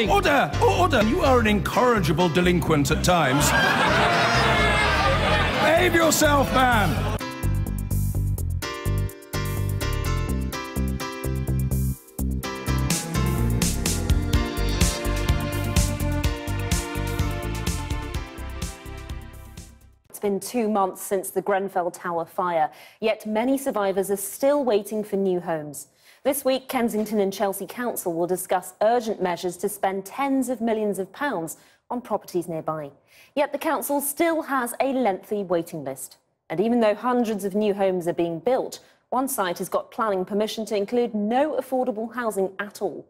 Order! Order! You are an incorrigible delinquent at times. Behave yourself, man! It's been 2 months since the Grenfell Tower fire, yet many survivors are still waiting for new homes. This week, Kensington and Chelsea Council will discuss urgent measures to spend tens of millions of pounds on properties nearby. Yet the council still has a lengthy waiting list. And even though hundreds of new homes are being built, one site has got planning permission to include no affordable housing at all.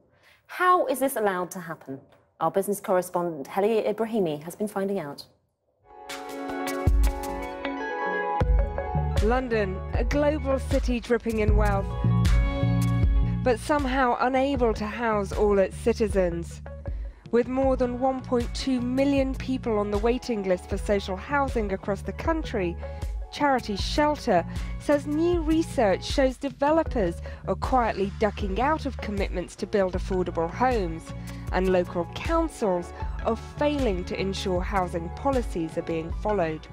How is this allowed to happen? Our business correspondent Helia Ibrahimi has been finding out. London, a global city dripping in wealth, but somehow unable to house all its citizens. With more than 1.2 million people on the waiting list for social housing across the country, charity Shelter says new research shows developers are quietly ducking out of commitments to build affordable homes, and local councils are failing to ensure housing policies are being followed.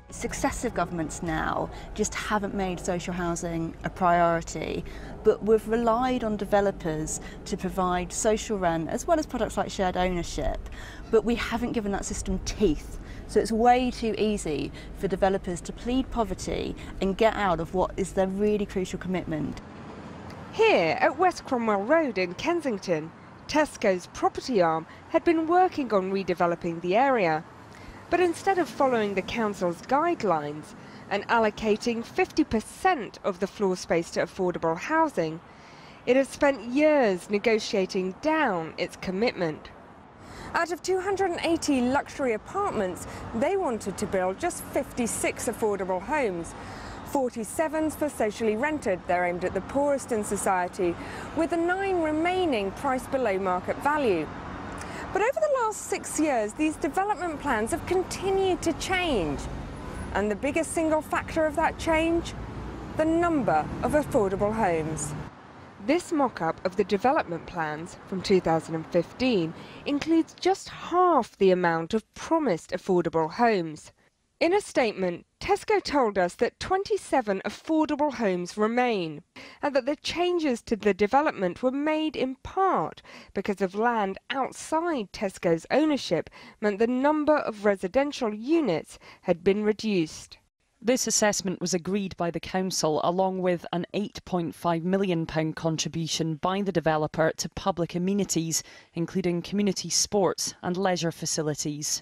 Successive governments now just haven't made social housing a priority, but we've relied on developers to provide social rent as well as products like shared ownership, but we haven't given that system teeth. So it's way too easy for developers to plead poverty and get out of what is their really crucial commitment. Here at West Cromwell Road in Kensington, Tesco's property arm had been working on redeveloping the area. But instead of following the council's guidelines and allocating 50% of the floor space to affordable housing, it has spent years negotiating down its commitment. Out of 280 luxury apartments, they wanted to build just 56 affordable homes. 47 for socially rented. They're aimed at the poorest in society, with the 9 remaining priced below market value. But over the last 6 years, these development plans have continued to change. And the biggest single factor of that change? The number of affordable homes. This mock-up of the development plans from 2015 includes just half the amount of promised affordable homes. In a statement, Tesco told us that 27 affordable homes remain, and that the changes to the development were made in part because of land outside Tesco's ownership meant the number of residential units had been reduced. This assessment was agreed by the council along with an £8.5 million contribution by the developer to public amenities, including community sports and leisure facilities.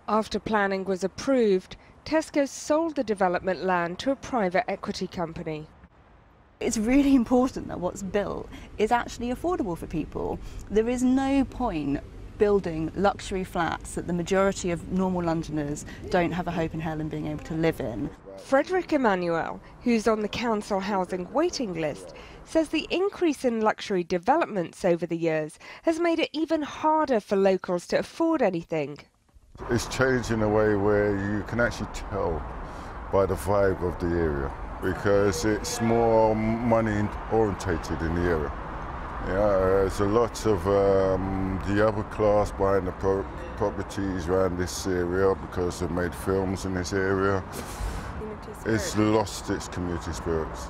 After planning was approved, Tesco sold the development land to a private equity company. It's really important that what's built is actually affordable for people. There is no point building luxury flats that the majority of normal Londoners don't have a hope in hell in being able to live in. Frederick Emmanuel, who's on the council housing waiting list, says the increase in luxury developments over the years has made it even harder for locals to afford anything. It's changed in a way where you can actually tell by the vibe of the area, because it's more money orientated in the area. Yeah, there's a lot of the upper class buying the properties around this area because they've made films in this area. It's lost its community spirits.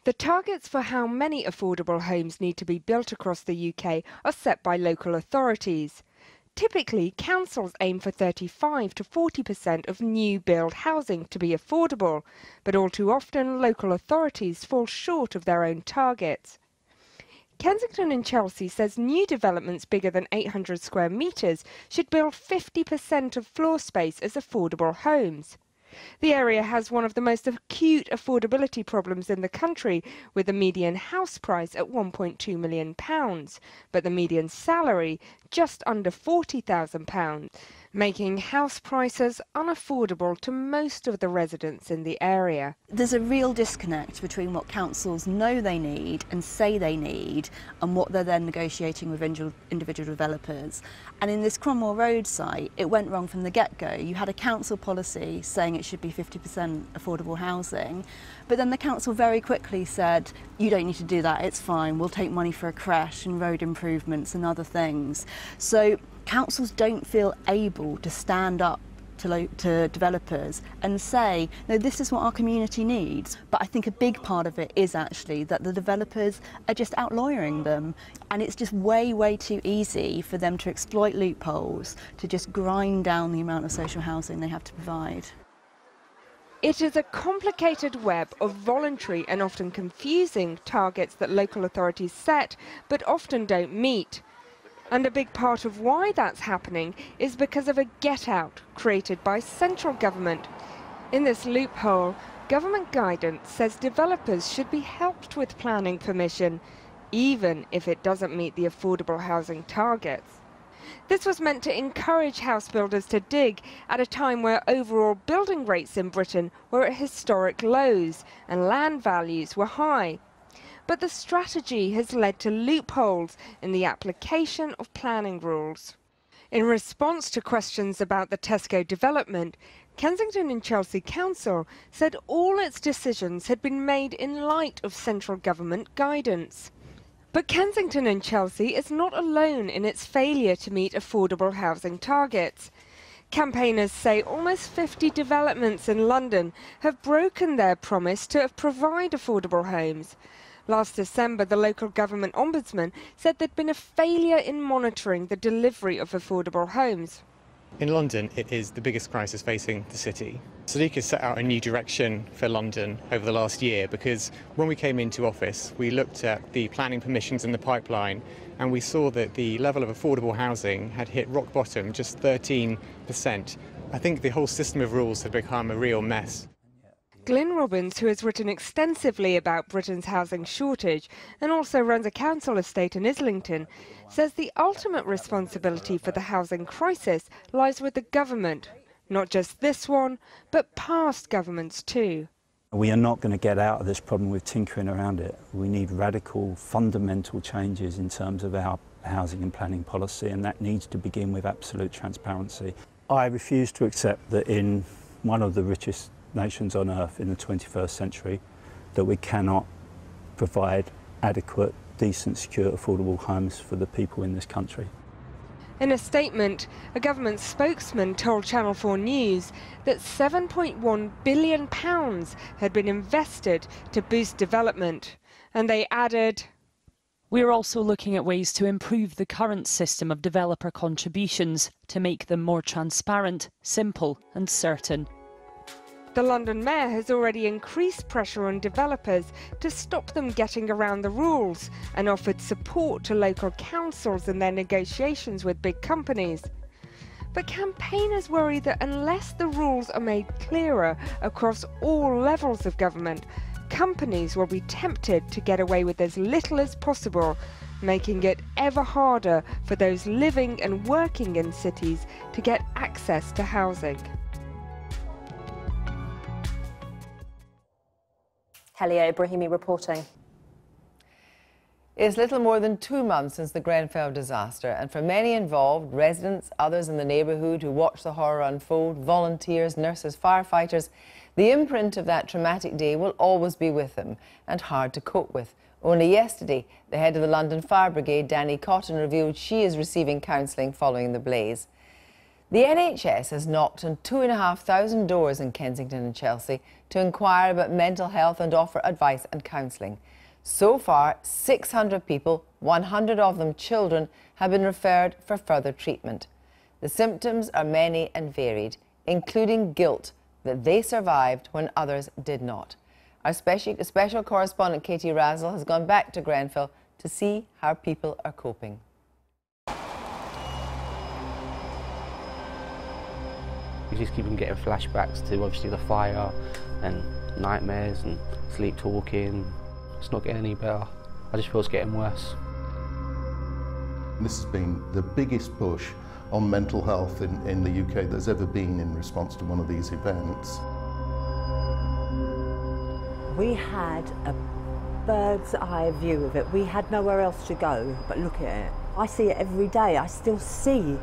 The targets for how many affordable homes need to be built across the UK are set by local authorities. Typically, councils aim for 35 to 40% of new build housing to be affordable, but all too often local authorities fall short of their own targets. Kensington and Chelsea says new developments bigger than 800 square metres should build 50% of floor space as affordable homes. The area has one of the most acute affordability problems in the country, with the median house price at £1.2 million, but the median salary just under £40,000. making house prices unaffordable to most of the residents in the area. There's a real disconnect between what councils know they need and say they need and what they're then negotiating with individual developers. And in this Cromwell Road site, it went wrong from the get-go. You had a council policy saying it should be 50% affordable housing, but then the council very quickly said, you don't need to do that, it's fine, we'll take money for a creche and road improvements and other things. So councils don't feel able to stand up to developers and say, no, this is what our community needs. But I think a big part of it is actually that the developers are just out-lawyering them, and it's just way, way too easy for them to exploit loopholes, to just grind down the amount of social housing they have to provide. It is a complicated web of voluntary and often confusing targets that local authorities set but often don't meet. And a big part of why that's happening is because of a get-out created by central government. In this loophole, government guidance says developers should be helped with planning permission, even if it doesn't meet the affordable housing targets. This was meant to encourage house builders to dig at a time where overall building rates in Britain were at historic lows and land values were high. But the strategy has led to loopholes in the application of planning rules. In response to questions about the Tesco development, Kensington and Chelsea Council said all its decisions had been made in light of central government guidance. But Kensington and Chelsea is not alone in its failure to meet affordable housing targets. Campaigners say almost 50 developments in London have broken their promise to provide affordable homes. Last December, the local government ombudsman said there'd been a failure in monitoring the delivery of affordable homes. In London, it is the biggest crisis facing the city. Sadiq has set out a new direction for London over the last year because when we came into office, we looked at the planning permissions in the pipeline and we saw that the level of affordable housing had hit rock bottom, just 13%. I think the whole system of rules had become a real mess. Glyn Robbins, who has written extensively about Britain's housing shortage and also runs a council estate in Islington, says the ultimate responsibility for the housing crisis lies with the government. Not just this one, but past governments too. We are not going to get out of this problem with tinkering around it. We need radical, fundamental changes in terms of our housing and planning policy, and that needs to begin with absolute transparency. I refuse to accept that in one of the richest nations on earth in the 21st century that we cannot provide adequate, decent, secure, affordable homes for the people in this country. In a statement, a government spokesman told Channel 4 News that £7.1 billion had been invested to boost development. And they added, "We're also looking at ways to improve the current system of developer contributions to make them more transparent, simple and certain." The London Mayor has already increased pressure on developers to stop them getting around the rules and offered support to local councils in their negotiations with big companies. But campaigners worry that unless the rules are made clearer across all levels of government, companies will be tempted to get away with as little as possible, making it ever harder for those living and working in cities to get access to housing. Helia Ibrahimi reporting. It's little more than 2 months since the Grenfell disaster, and for many involved, residents, others in the neighbourhood who watched the horror unfold, volunteers, nurses, firefighters, the imprint of that traumatic day will always be with them and hard to cope with. Only yesterday, the head of the London Fire Brigade, Danny Cotton, revealed she is receiving counselling following the blaze. The NHS has knocked on 2,500 doors in Kensington and Chelsea to inquire about mental health and offer advice and counselling. So far, 600 people, 100 of them children, have been referred for further treatment. The symptoms are many and varied, including guilt that they survived when others did not. Our special correspondent Katie Razzle has gone back to Grenfell to see how people are coping. You just keep on getting flashbacks to obviously the fire and nightmares and sleep talking. It's not getting any better. I just feel it's getting worse. This has been the biggest push on mental health in the UK there's ever been in response to one of these events. We had a bird's eye view of it. We had nowhere else to go but look at it. I see it every day. I still see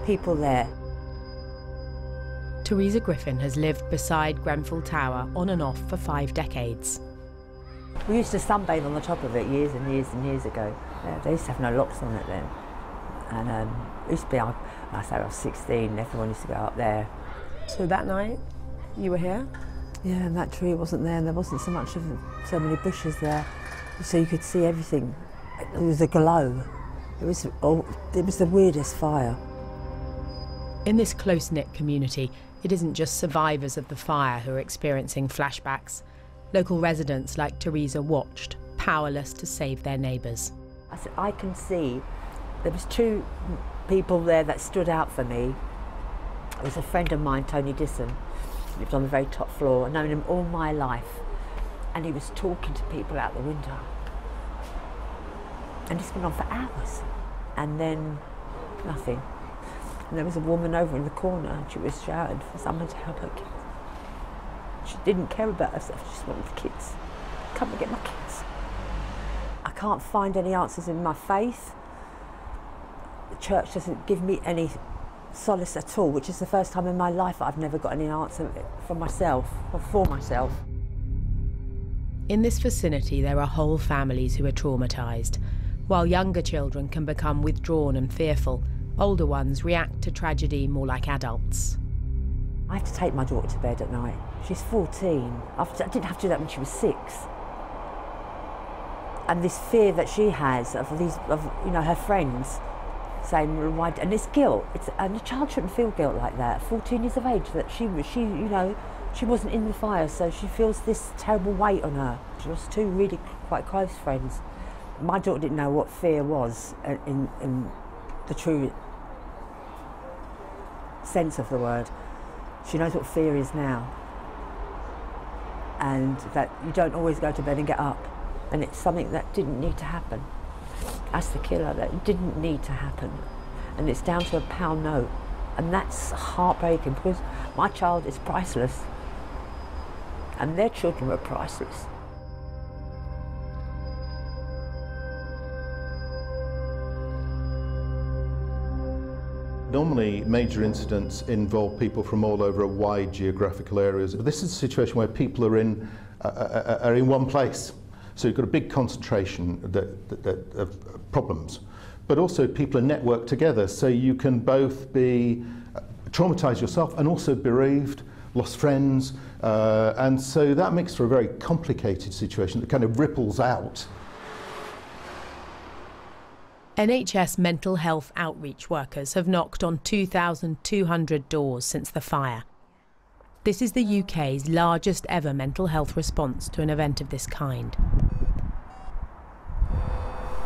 people there. Teresa Griffin has lived beside Grenfell Tower on and off for 5 decades. We used to sunbathe on the top of it years and years and years ago. They used to have no locks on it then. And it used to be, I was 16, everyone used to go up there. So that night, you were here? Yeah, and that tree wasn't there, and there wasn't so many bushes there, so you could see everything. It was a glow. It was the weirdest fire. In this close-knit community, it isn't just survivors of the fire who are experiencing flashbacks. Local residents like Teresa watched, powerless to save their neighbours. I said, I can see. There was 2 people there that stood out for me. It was a friend of mine, Tony Disson. He lived on the very top floor. I've known him all my life. And he was talking to people out the window. And it's been on for hours. And then nothing. And there was a woman over in the corner and she was shouting for someone to help her kids. She didn't care about herself, she just wanted the kids. Come and get my kids. I can't find any answers in my faith. The church doesn't give me any solace at all, which is the first time in my life I've never got any answer for myself or for myself. In this vicinity, there are whole families who are traumatised. While younger children can become withdrawn and fearful, older ones react to tragedy more like adults. I have to take my daughter to bed at night. She's 14. I didn't have to do that when she was 6. And this fear that she has of her friends saying, well, why? And it's guilt. And a child shouldn't feel guilt like that. 14 years of age, that she wasn't in the fire, so she feels this terrible weight on her. She lost 2 really quite close friends. My daughter didn't know what fear was in the true sense of the word. She knows what fear is now. And that you don't always go to bed and get up. And it's something that didn't need to happen. That's the killer, that didn't need to happen. And it's down to a pound note. And that's heartbreaking because my child is priceless. And their children were priceless. Normally, major incidents involve people from all over a wide geographical areas. This is a situation where people are in one place. So you've got a big concentration of problems. But also people are networked together, so you can both be traumatised yourself and also bereaved, lost friends. And so that makes for a very complicated situation that kind of ripples out. NHS mental health outreach workers have knocked on 2,200 doors since the fire. This is the UK's largest ever mental health response to an event of this kind.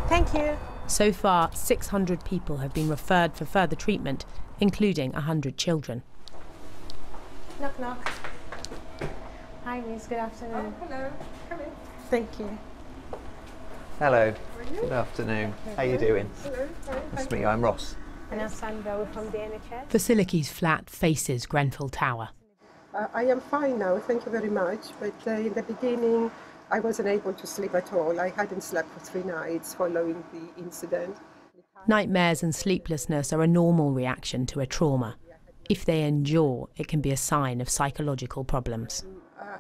Thank you. So far, 600 people have been referred for further treatment, including 100 children. Knock, knock. Hi, Miss. Good afternoon. Oh, hello. Come in. Thank you. Hello. Good afternoon. How are you doing? Hello. Nice to meet you. I'm Ross. And I'm Sandra from the NHS. Vasiliki's flat faces Grenfell Tower. I am fine now, thank you very much. But in the beginning, I wasn't able to sleep at all. I hadn't slept for 3 nights following the incident. Nightmares and sleeplessness are a normal reaction to a trauma. If they endure, it can be a sign of psychological problems.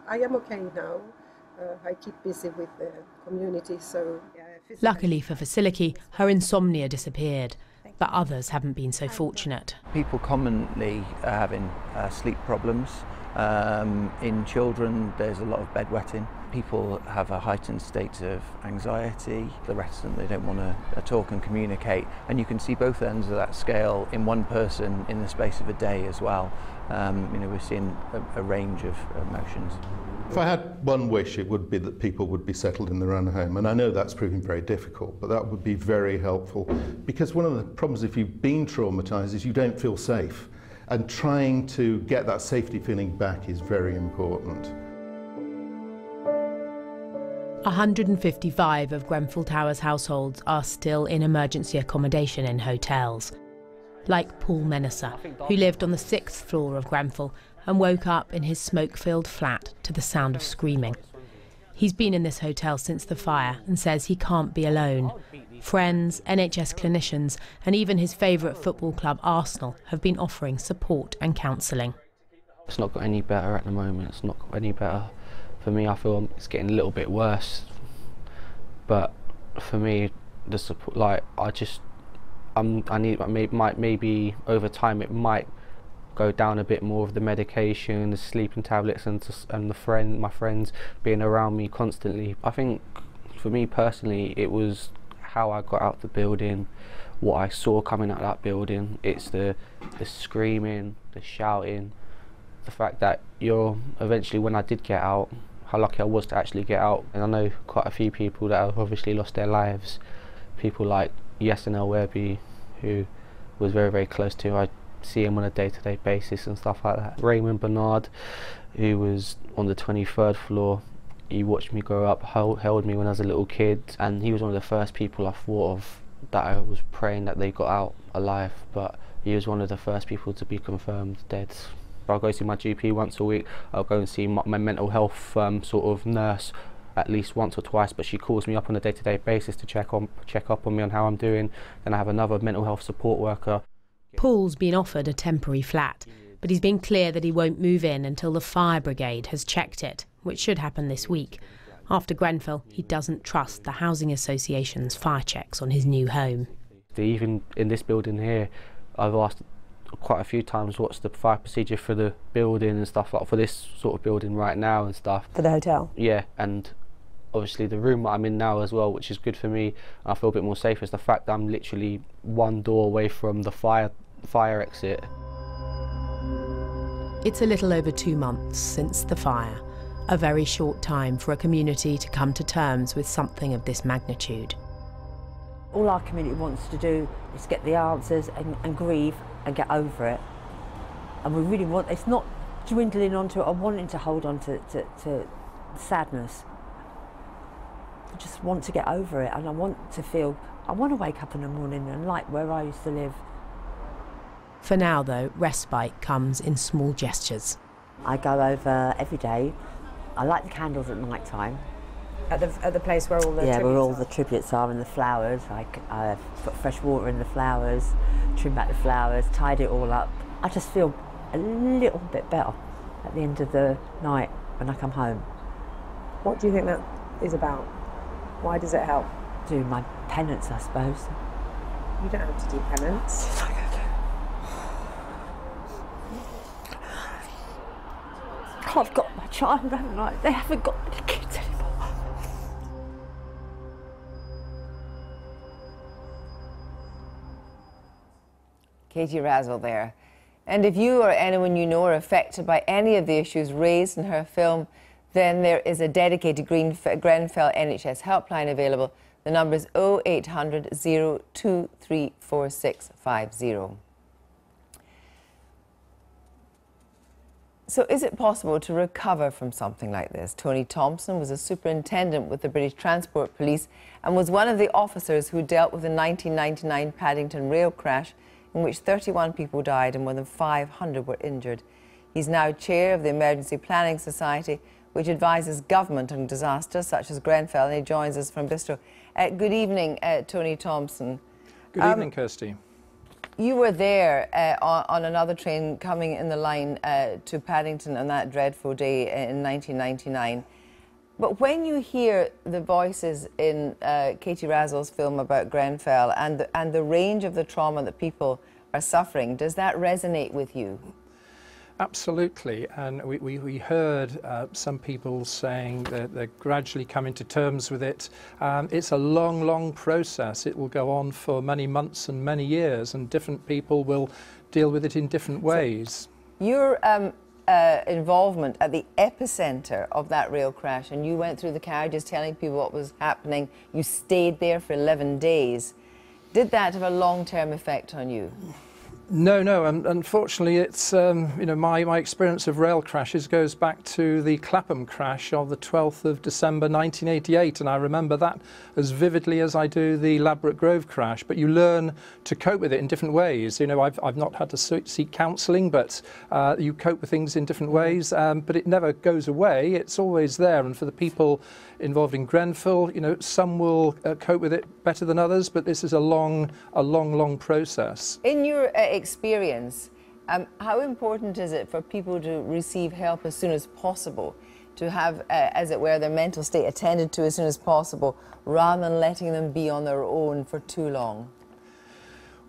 I am okay now. I keep busy with the community, so... Luckily for Vasiliki, her insomnia disappeared, but others haven't been so fortunate. People commonly are having sleep problems. In children, there's a lot of bedwetting. People have a heightened state of anxiety. They're reticent, they don't want to talk and communicate. And you can see both ends of that scale in one person in the space of a day as well. We're seeing a range of emotions. If I had one wish, it would be that people would be settled in their own home. And I know that's proving very difficult, but that would be very helpful. Because one of the problems if you've been traumatised is you don't feel safe. And trying to get that safety feeling back is very important. 155 of Grenfell Tower's households are still in emergency accommodation in hotels. Like Paul Meneser, who lived on the 6th floor of Grenfell and woke up in his smoke-filled flat to the sound of screaming. He's been in this hotel since the fire and says he can't be alone. Friends, NHS clinicians and even his favourite football club Arsenal have been offering support and counselling. It's not got any better at the moment. It's not got any better. For me, I feel it's getting a little bit worse. But for me, the support, like I need maybe over time it might go down a bit more of the medication, the sleeping tablets, and my friends being around me constantly. I think for me personally, it was how I got out the building, what I saw coming out of that building. It's the screaming, the shouting, the fact that you're eventually, when I did get out, how lucky I was to actually get out. And I know quite a few people that have obviously lost their lives. People like Yasin Webby, who was very, very close to. I see him on a day-to-day basis and stuff like that. Raymond Bernard, who was on the 23rd floor. He watched me grow up, held me when I was a little kid, and he was one of the first people I thought of that I was praying that they got out alive, but he was one of the first people to be confirmed dead. I'll go see my GP once a week. I'll go and see my mental health sort of nurse at least once or twice, but she calls me up on a day-to-day basis to check up on me on how I'm doing. Then I have another mental health support worker. Paul's been offered a temporary flat, but he's been clear that he won't move in until the fire brigade has checked it, which should happen this week. After Grenfell, he doesn't trust the housing association's fire checks on his new home. Even in this building here, I've asked quite a few times what's the fire procedure for the building and stuff, like for this sort of building right now and stuff. For the hotel? Yeah, and obviously the room that I'm in now as well, which is good for me, I feel a bit more safe, is the fact that I'm literally one door away from the fire exit. It's a little over 2 months since the fire, a very short time for a community to come to terms with something of this magnitude. All our community wants to do is get the answers and grieve and get over it. And we really want, it's not dwindling onto it or wanting to hold on to sadness. I just want to get over it, and I want to wake up in the morning and like where I used to live. For now, though, respite comes in small gestures. I go over every day. I light the candles at night time. At the place where all the tributes where all are. the tributes are and the flowers. I put fresh water in the flowers, trim back the flowers, tidy it all up. I just feel a little bit better at the end of the night when I come home. What do you think that is about? Why does it help? Do my penance, I suppose. You don't have to do penance. I've got my child, haven't I? They haven't got any kids anymore. Katie Razzle there. And if you or anyone you know are affected by any of the issues raised in her film, then there is a dedicated Grenfell NHS helpline available. The number is 0800 0234650. So is it possible to recover from something like this? Tony Thompson was a superintendent with the British Transport Police and was one of the officers who dealt with the 1999 Paddington rail crash in which 31 people died and more than 500 were injured. He's now chair of the Emergency Planning Society, which advises government on disasters such as Grenfell, and he joins us from Bristol. Good evening, Tony Thompson. Good evening, Kirsty. You were there on another train coming in the line to Paddington on that dreadful day in 1999. But when you hear the voices in Katie Razzle's film about Grenfell and the range of the trauma that people are suffering, does that resonate with you? Absolutely, and we heard some people saying that they're gradually coming to terms with it. It's a long, long process. It will go on for many months and many years, and different people will deal with it in different ways. So your involvement at the epicenter of that rail crash, and you went through the carriages telling people what was happening. You stayed there for 11 days. Did that have a long-term effect on you? No. Unfortunately, it's my experience of rail crashes goes back to the Clapham crash of the 12th of December 1988, and I remember that as vividly as I do the Ladbroke Grove crash. But you learn to cope with it in different ways. I've not had to seek counselling, but you cope with things in different ways. But it never goes away. It's always there, and for the people involved in Grenfell, some will cope with it better than others. But this is a long process. In your experience, how important is it for people to receive help as soon as possible, to have, as it were, their mental state attended to as soon as possible, rather than letting them be on their own for too long?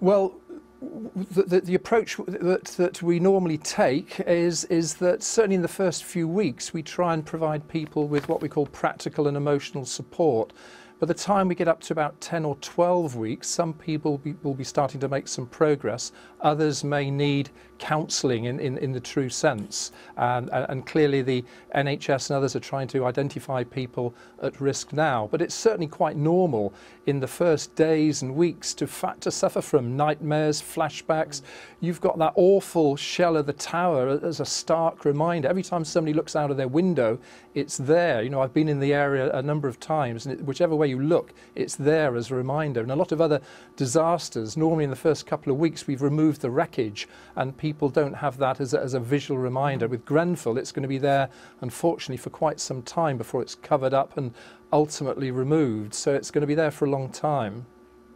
Well, the approach that we normally take is that certainly in the first few weeks we try and provide people with what we call practical and emotional support. By the time we get up to about 10 or 12 weeks, some people will be starting to make some progress. Others may need counselling in the true sense. And clearly the NHS and others are trying to identify people at risk now. But it's certainly quite normal in the first days and weeks to suffer from nightmares, flashbacks. You've got that awful shell of the tower as a stark reminder. Every time somebody looks out of their window, it's there. I've been in the area a number of times, and whichever way you look, it's there as a reminder. And a lot of other disasters, normally in the first couple of weeks, we've removed the wreckage, and people don't have that as a visual reminder. With Grenfell, it's going to be there, unfortunately, for quite some time before it's covered up and ultimately removed. So it's going to be there for a long time.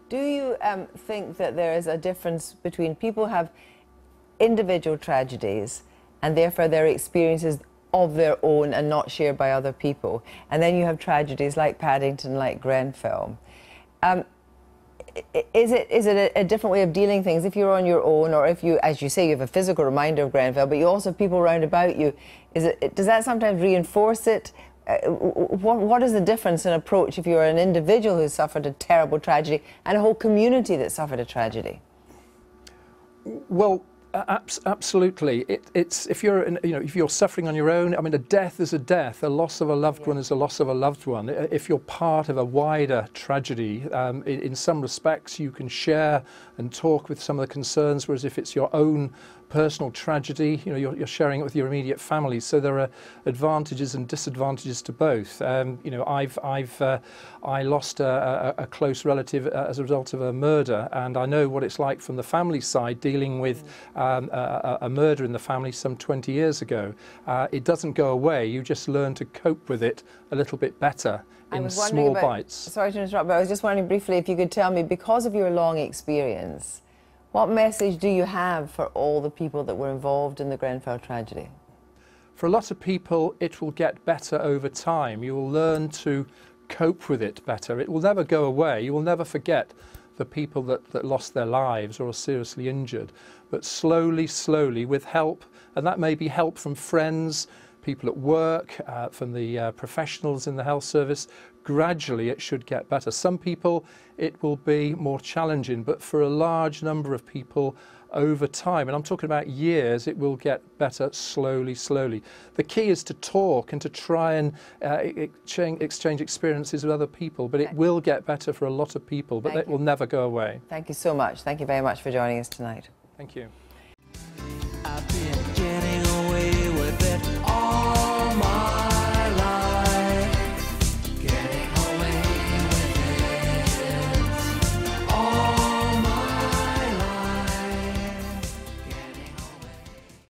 Do you think that there is a difference between people who have individual tragedies and therefore their experiences of their own and not shared by other people, and then you have tragedies like Paddington, like Grenfell? Is it a different way of dealing things if you're on your own, or if you, as you say, you have a physical reminder of Grenfell, but you also have people around about you? Does that sometimes reinforce it? What is the difference in approach if you're an individual who's suffered a terrible tragedy and a whole community that suffered a tragedy? Well, absolutely. It's if you're suffering on your own. I mean, a death is a death. A loss of a loved one is a loss of a loved one. If you're part of a wider tragedy, in some respects, you can share and talk with some of the concerns. Whereas if it's your own personal tragedy, you're sharing it with your immediate family. So there are advantages and disadvantages to both. I lost a close relative as a result of a murder, and I know what it's like from the family side dealing with a murder in the family some 20 years ago. It doesn't go away. You just learn to cope with it a little bit better in small bites. Sorry to interrupt, but I was just wondering briefly if you could tell me, because of your long experience, what message do you have for all the people that were involved in the Grenfell tragedy? For a lot of people, it will get better over time. You will learn to cope with it better. It will never go away. You will never forget the people that lost their lives or are seriously injured. But slowly, with help, and that may be help from friends, people at work, from the professionals in the health service, gradually it should get better. Some people it will be more challenging, but for a large number of people over time, and I'm talking about years, it will get better slowly. The key is to talk and to try and exchange experiences with other people, but it will get better for a lot of people, but it will never go away. Thank you so much. Thank you very much for joining us tonight. Thank you.